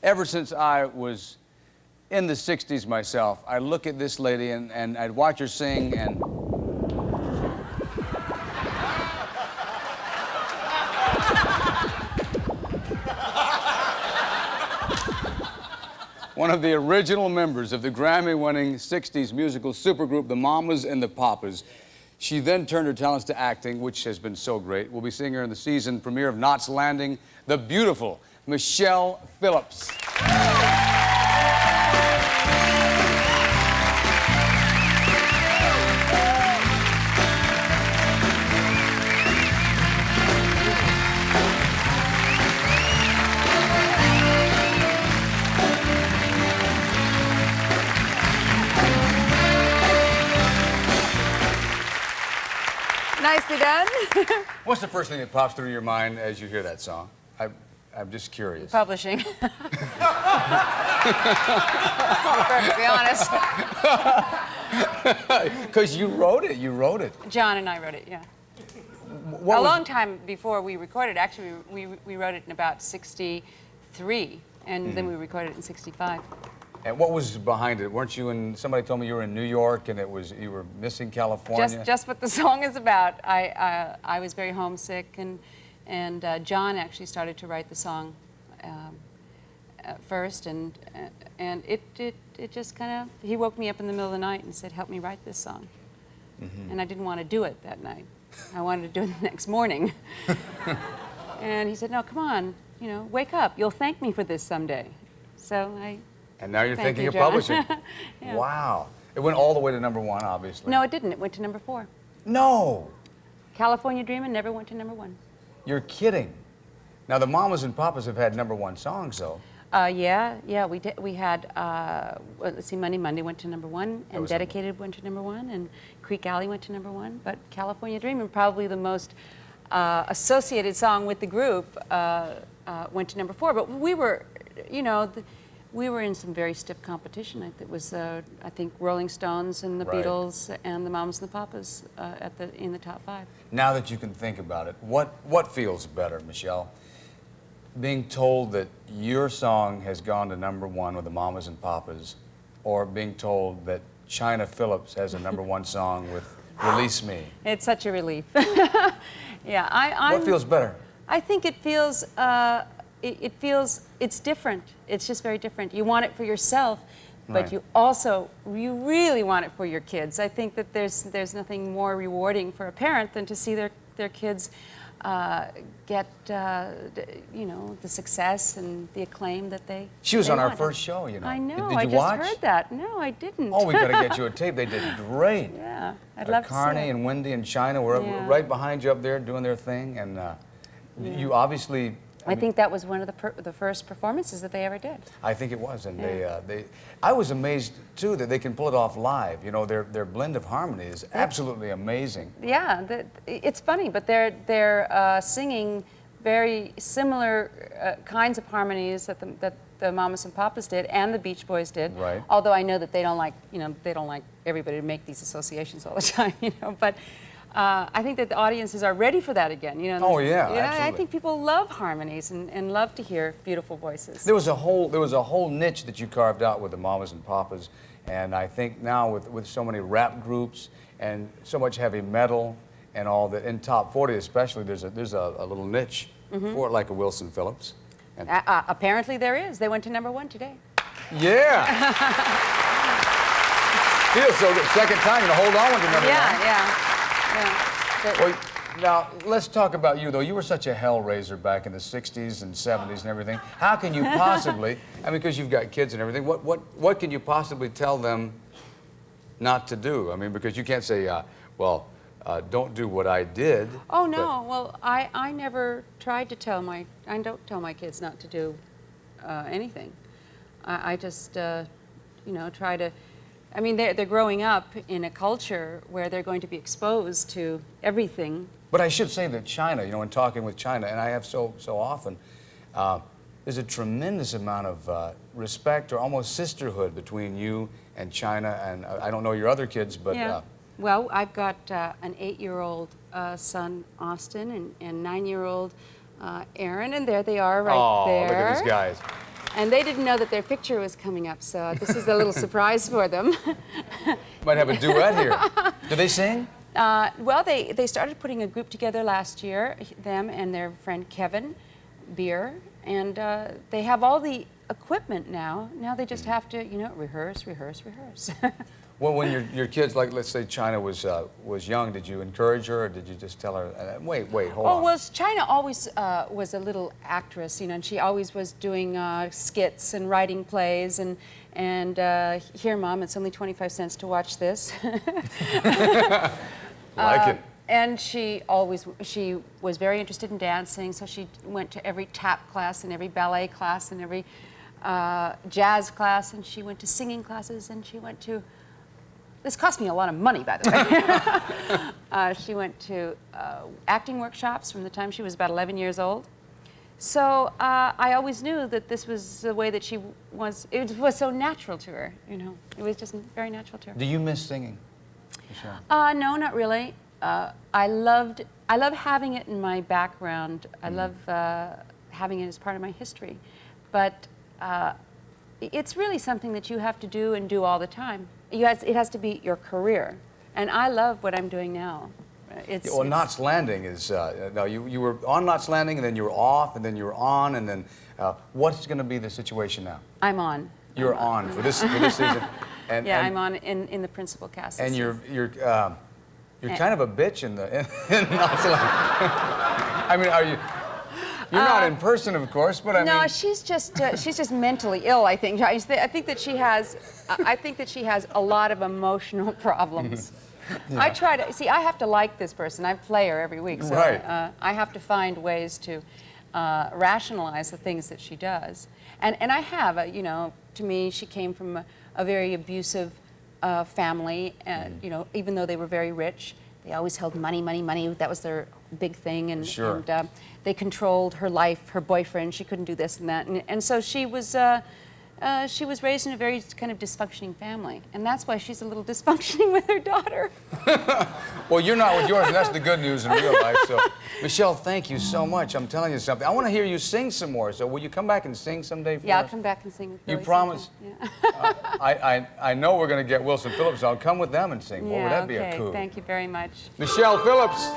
Ever since I was in the 60s myself, I look at this lady and I'd watch her sing and... One of the original members of the Grammy-winning 60s musical supergroup, the Mamas and the Papas. She then turned her talents to acting, which has been so great. We'll be seeing her in the season premiere of Knots Landing, the beautiful Michelle Phillips. Nicely done. What's the first thing that pops through your mind as you hear that song? I'm just curious. Publishing. Perfectly honest. Because you wrote it. John and I wrote it, yeah. What a long time before we recorded. Actually, we wrote it in about 63, and then we recorded it in 65. And what was behind it? Weren't you in, somebody told me you were in New York and you were missing California? Just what the song is about. I was very homesick, and John actually started to write the song first, and it just kind of, he woke me up in the middle of the night and said, help me write this song. And I didn't want to do it that night. I wanted to do it the next morning. And he said, no, come on, wake up. You'll thank me for this someday. So And now you're thinking of John. publishing. Yeah. Wow. It went all the way to #1, obviously. No, it didn't. It went to #4. No. California Dreamin' never went to #1. You're kidding. Now, the Mamas and Papas have had #1 songs, though. Yeah, we did. We had, let's see, Monday went to #1, and Dedicated went to #1, and Creek Alley went to #1. But California Dreamin', probably the most associated song with the group, went to #4. But we were, we were in some very stiff competition. It was, I think, Rolling Stones and the Beatles and the Mamas and the Papas in the top 5. Now that you can think about it, what feels better, Michelle? Being told that your song has gone to #1 with the Mamas and Papas, or being told that China Phillips has a #1 song with Release Me? It's such a relief. Yeah, What feels better? I think it feels, it's different. It's just very different. You want it for yourself, but you really want it for your kids. I think that there's nothing more rewarding for a parent than to see their kids get, the success and the acclaim that they She was on our want. first show, I know. Did you I watch? just heard that. No, I didn't. Oh, we got to get you a tape. They did great. Yeah, I'd love to see Carney it. and Wendy and China were right behind you up there doing their thing, and you obviously... I think that was one of the first performances that they ever did. I think it was, and I was amazed too that they can pull it off live. Their blend of harmony is absolutely amazing. Yeah, it's funny, but they're singing very similar kinds of harmonies that the Mamas and Papas did and the Beach Boys did. Right. Although I know that they don't like everybody to make these associations all the time, But I think that the audiences are ready for that again. Oh yeah, absolutely. I think people love harmonies and love to hear beautiful voices. There was a whole niche that you carved out with the Mamas and Papas, and I think now with so many rap groups and so much heavy metal and all that in top 40 especially, there's a little niche for it, like a Wilson Phillips. And apparently there is. They went to #1 today. Yeah. Feels so good. Second time, hold on with #1. Yeah. Well, now, let's talk about you, though. You were such a hellraiser back in the 60s and 70s and everything. How can you possibly, because you've got kids and everything, what can you possibly tell them not to do? Because you can't say, don't do what I did. Oh, no. Well, I never tried to I don't tell my kids not to do anything. I just, try to... they're growing up in a culture where they're going to be exposed to everything. But I should say that China, in talking with China, and I have so often, there's a tremendous amount of respect or almost sisterhood between you and China, and I don't know your other kids, but... Yeah. Well, I've got an 8-year-old son, Austin, and 9-year-old Aaron, and there they are right there. Oh, look at these guys. And they didn't know that their picture was coming up, so this is a little surprise for them. Might have a duet here. Do they sing? Well, they started putting a group together last year, them and their friend Kevin Beer, and they have all the equipment now. Now they just have to, you know, rehearse. Well, when your kids, like, let's say China was young, did you encourage her, or did you just tell her, wait, hold on? Oh, well, China always was a little actress, you know, and she always was doing skits and writing plays, and here, Mom, it's only 25 cents to watch this. Like it. And she was very interested in dancing, so she went to every tap class and every ballet class and every jazz class, and she went to singing classes, and she went to, this cost me a lot of money, by the way. She went to acting workshops from the time she was about 11 years old. So I always knew that this was the way that she was, it was so natural to her, you know. It was just very natural to her. Do you miss singing, Michelle? No, not really. I love having it in my background. I love having it as part of my history. But it's really something that you have to do and do all the time. It has to be your career. And I love what I'm doing now. Well, Knots Landing is, no, you were on Knots Landing, and then you were off, and then you were on, and then what's going to be the situation now? I'm on. You're on for this season. And, yeah, and, I'm on in the principal cast. And you're kind of a bitch in Knots Landing. I mean, are you? You're not in person, of course, but I mean. No, she's just mentally ill. I think. I think that she has a lot of emotional problems. Yeah. I try to see. I have to like this person. I play her every week, so right. I have to find ways to rationalize the things that she does. And I have. You know, to me, she came from a very abusive family, and you know, even though they were very rich, they always held money. That was their big thing, and, sure. and they controlled her life, her boyfriend. She couldn't do this and that, and so she was raised in a very kind of dysfunctioning family, and that's why she's a little dysfunctioning with her daughter. Well, you're not with yours, and that's the good news in real life. So, Michelle, thank you so much. I'm telling you something. I want to hear you sing some more. So, will you come back and sing someday for us? Yeah, I'll come back and sing with Billy. You promise? Yeah. I know we're going to get Wilson Phillips. I'll come with them and sing. Well, would that be a coup? Thank you very much. Michelle Phillips.